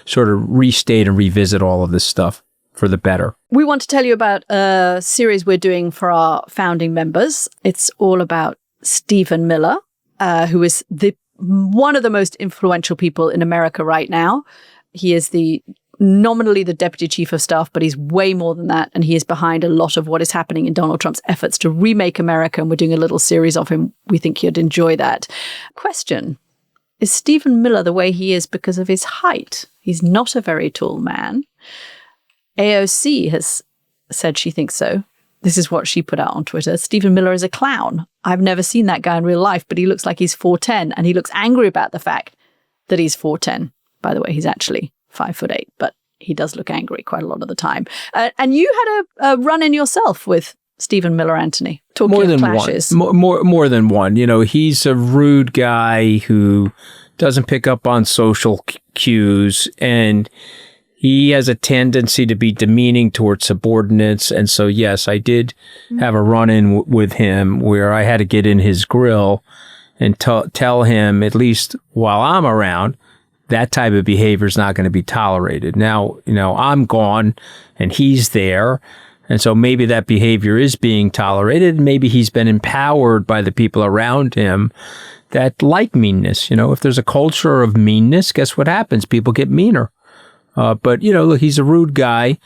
sort of restate and revisit all of this stuff for the better. We want to tell you about a series we're doing for our founding members. It's all about Stephen Miller, who is one of the most influential people in America right now. He is nominally the deputy chief of staff, but he's way more than that. And he is behind a lot of what is happening in Donald Trump's efforts to remake America. And we're doing a little series of him. We think you'd enjoy that. Question: is Stephen Miller the way he is because of his height? He's not a very tall man. AOC has said she thinks so. This is what she put out on Twitter. Stephen Miller is a clown. I've never seen that guy in real life, but he looks like he's 4'10", and he looks angry about the fact that he's 4'10". By the way, he's actually 5'8", but he does look angry quite a lot of the time. And you had a run-in yourself with Stephen Miller, Anthony. Talking more of than clashes. one. More than one. You know, he's a rude guy who doesn't pick up on social cues, and he has a tendency to be demeaning towards subordinates. And so, yes, I did have a run-in with him where I had to get in his grill and tell him, at least while I'm around, that type of behavior is not going to be tolerated. Now, you know, I'm gone and he's there. And so maybe that behavior is being tolerated. Maybe he's been empowered by the people around him that like meanness. You know, if there's a culture of meanness, guess what happens? People get meaner. But, you know, look, he's a rude guy.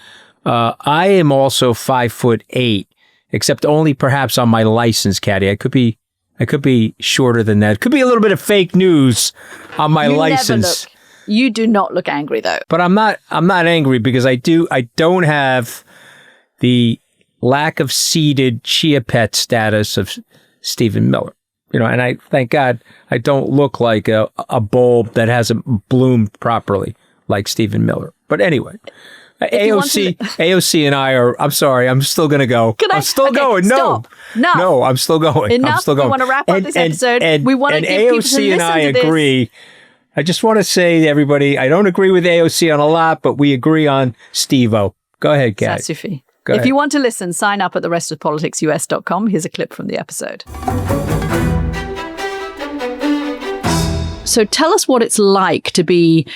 I am also 5'8", except only perhaps on my license, Katty. I could be shorter than that. Could be a little bit of fake news on my license. You do not look angry, though. But I'm not angry because I don't have the lack of seeded chia pet status of Stephen Miller. You know, and I thank God I don't look like a bulb that hasn't bloomed properly like Stephen Miller. But anyway, AOC and I are, I'm sorry, I'm still going to go. I'm still going. Stop. No, I'm still going. Enough. I'm still going. We want to wrap up this episode. We want to give people to listen AOC and I agree. I just want to say to everybody, I don't agree with AOC on a lot, but we agree on Steve-O. Go ahead, Katty. Sufi. If you want to listen, sign up at therestofpoliticsus.com. Here's a clip from the episode. So tell us what it's like to be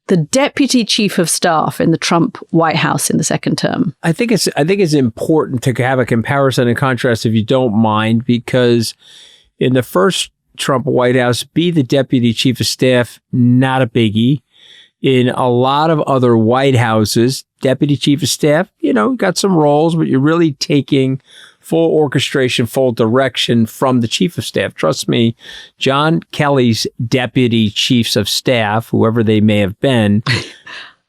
the deputy chief of staff in the Trump White House in the second term. I think it's important to have a comparison and contrast, if you don't mind, because in the first Trump White House, be the deputy chief of staff, not a biggie. In a lot of other White Houses, deputy chief of staff, you know, got some roles, but you're really taking full orchestration, full direction from the chief of staff. Trust me, John Kelly's deputy chiefs of staff, whoever they may have been.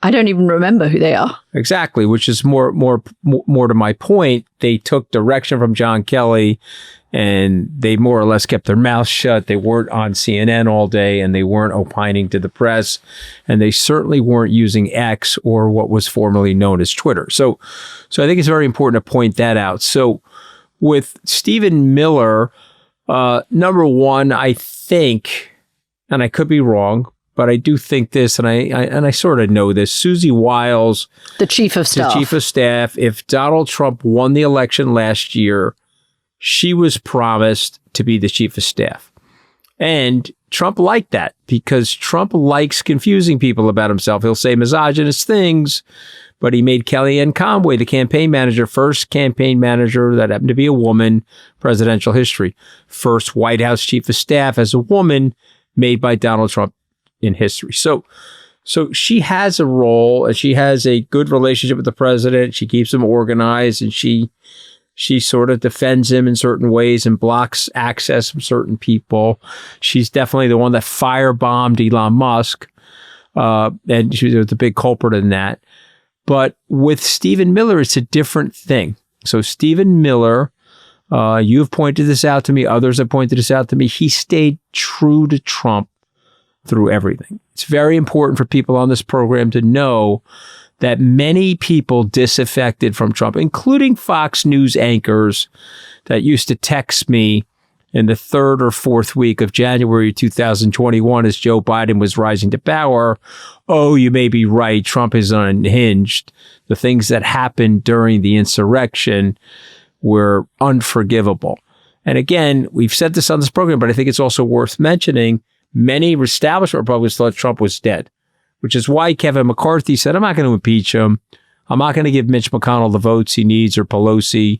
I don't even remember who they are. Exactly, which is more to my point. They took direction from John Kelly, and they more or less kept their mouths shut. They weren't on CNN all day, and they weren't opining to the press, and they certainly weren't using X or what was formerly known as Twitter. So I think it's very important to point that out. So with Stephen Miller, number one, I think, and I could be wrong, but I do think this, and I sort of know this, Susie Wiles, the chief of staff, if Donald Trump won the election last year, she was promised to be the chief of staff. And Trump liked that because Trump likes confusing people about himself. He'll say misogynist things, but he made Kellyanne Conway the campaign manager, first campaign manager that happened to be a woman, presidential history. First White House chief of staff as a woman made by Donald Trump in history. So she has a role, and she has a good relationship with the president. She keeps him organized, and she sort of defends him in certain ways and blocks access from certain people. She's definitely the one that firebombed Elon Musk, and she was the big culprit in that. But with Stephen Miller, it's a different thing. So Stephen Miller, you've pointed this out to me, others have pointed this out to me, he stayed true to Trump through everything. It's very important for people on this program to know that many people disaffected from Trump, including Fox News anchors that used to text me in the third or fourth week of January 2021 as Joe Biden was rising to power, oh, you may be right, Trump is unhinged. The things that happened during the insurrection were unforgivable. And again, we've said this on this program, but I think it's also worth mentioning, many establishment Republicans thought Trump was dead, which is why Kevin McCarthy said, I'm not going to impeach him. I'm not going to give Mitch McConnell the votes he needs or Pelosi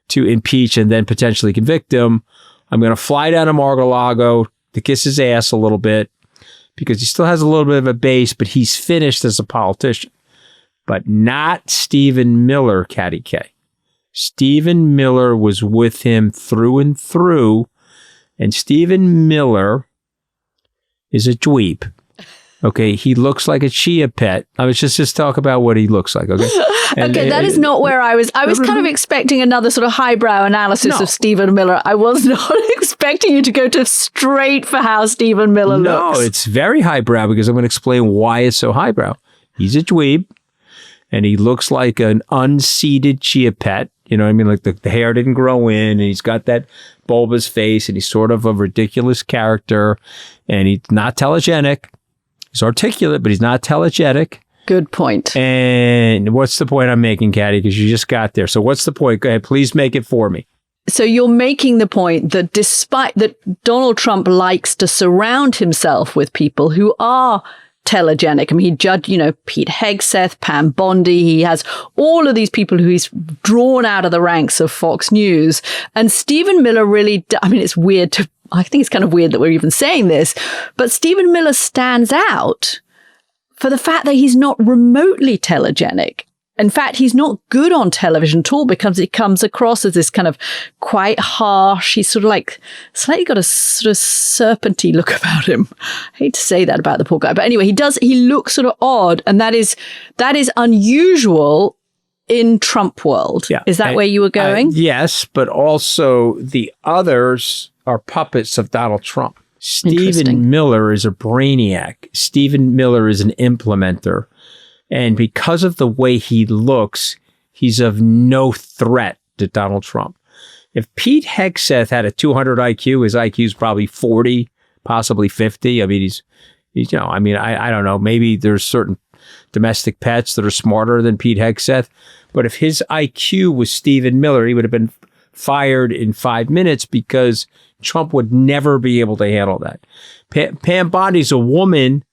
to impeach and then potentially convict him. I'm going to fly down to Mar-a-Lago to kiss his ass a little bit because he still has a little bit of a base, but he's finished as a politician. But not Stephen Miller, Katty K. Stephen Miller was with him through and through, and Stephen Miller is a dweeb. Okay, he looks like a chia pet. I was just talk about what he looks like. Okay, okay, that is not where I was. I was kind of expecting another sort of highbrow analysis of Stephen Miller. I was not expecting you to go to straight for how Stephen Miller looks. No, it's very highbrow because I'm going to explain why it's so highbrow. He's a dweeb, and he looks like an unseeded chia pet. You know what I mean? Like the hair didn't grow in, and he's got that bulbous face, and he's sort of a ridiculous character, and he's not telegenic. He's articulate, but he's not telegenic. Good point. And what's the point I'm making, Katty? Because you just got there. So what's the point? Go ahead. Please make it for me. So you're making the point that despite that Donald Trump likes to surround himself with people who are telegenic. I mean, he judged, Pete Hegseth, Pam Bondi. He has all of these people who he's drawn out of the ranks of Fox News. And Stephen Miller really, it's weird I think it's kind of weird that we're even saying this, but Stephen Miller stands out for the fact that he's not remotely telegenic. In fact, he's not good on television at all because it comes across as this kind of quite harsh. He's sort of like slightly got a sort of serpenty look about him. I hate to say that about the poor guy, but anyway, he looks sort of odd, and that is unusual in Trump world. Yeah. Is that where you were going? Yes, but also the others are puppets of Donald Trump. Stephen Miller is a brainiac. Stephen Miller is an implementer. And because of the way he looks, he's of no threat to Donald Trump. If Pete Hegseth had a 200 IQ, his IQ is probably 40, possibly 50. I mean, he's I don't know. Maybe there's certain domestic pets that are smarter than Pete Hegseth. But if his IQ was Stephen Miller, he would have been fired in 5 minutes because Trump would never be able to handle that. Pam Bondi's a woman,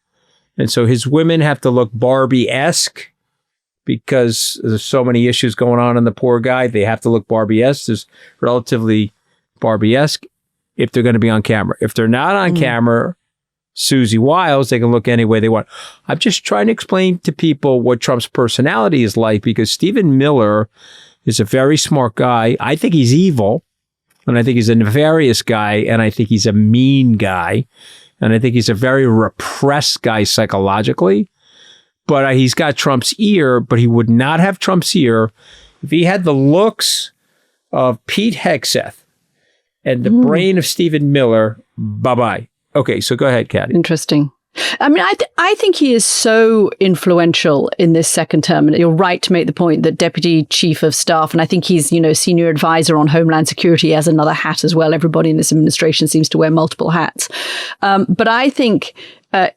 and so his women have to look Barbie-esque because there's so many issues going on in the poor guy. They have to look Barbie-esque. There's relatively Barbie-esque if they're going to be on camera. If they're not on camera, Susie Wiles, they can look any way they want. I'm just trying to explain to people what Trump's personality is like because Stephen Miller is a very smart guy. I think he's evil. And I think he's a nefarious guy, and I think he's a mean guy, and I think he's a very repressed guy psychologically. But he's got Trump's ear, but he would not have Trump's ear if he had the looks of Pete Hegseth and the brain of Stephen Miller. Bye-bye. Okay, so go ahead, Katty. Interesting. I mean, I think he is so influential in this second term. And you're right to make the point that Deputy Chief of Staff, and I think he's, senior advisor on Homeland Security, has another hat as well. Everybody in this administration seems to wear multiple hats. But I think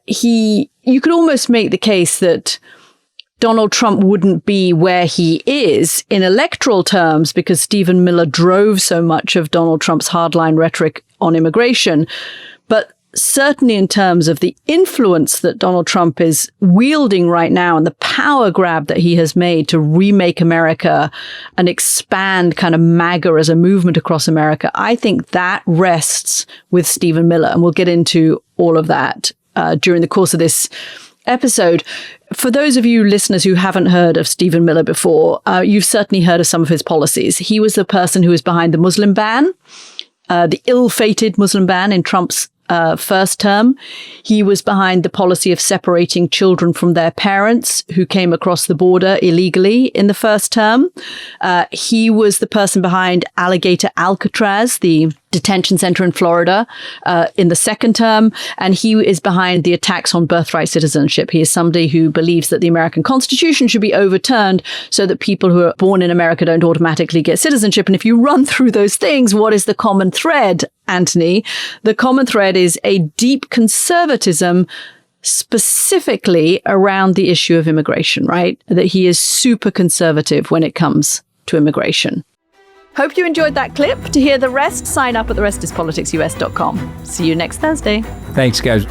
you could almost make the case that Donald Trump wouldn't be where he is in electoral terms because Stephen Miller drove so much of Donald Trump's hardline rhetoric on immigration. But certainly in terms of the influence that Donald Trump is wielding right now and the power grab that he has made to remake America and expand kind of MAGA as a movement across America, I think that rests with Stephen Miller. And we'll get into all of that during the course of this episode. For those of you listeners who haven't heard of Stephen Miller before, you've certainly heard of some of his policies. He was the person who was behind the Muslim ban, the ill-fated Muslim ban in Trump's first term. He was behind the policy of separating children from their parents who came across the border illegally in the first term. He was the person behind Alligator Alcatraz, the detention center in Florida in the second term, and he is behind the attacks on birthright citizenship. He is somebody who believes that the American Constitution should be overturned so that people who are born in America don't automatically get citizenship. And if you run through those things, what is the common thread, Anthony? The common thread is a deep conservatism, specifically around the issue of immigration, right? That he is super conservative when it comes to immigration. Hope you enjoyed that clip. To hear the rest, sign up at therestispoliticsus.com. See you next Thursday. Thanks, guys.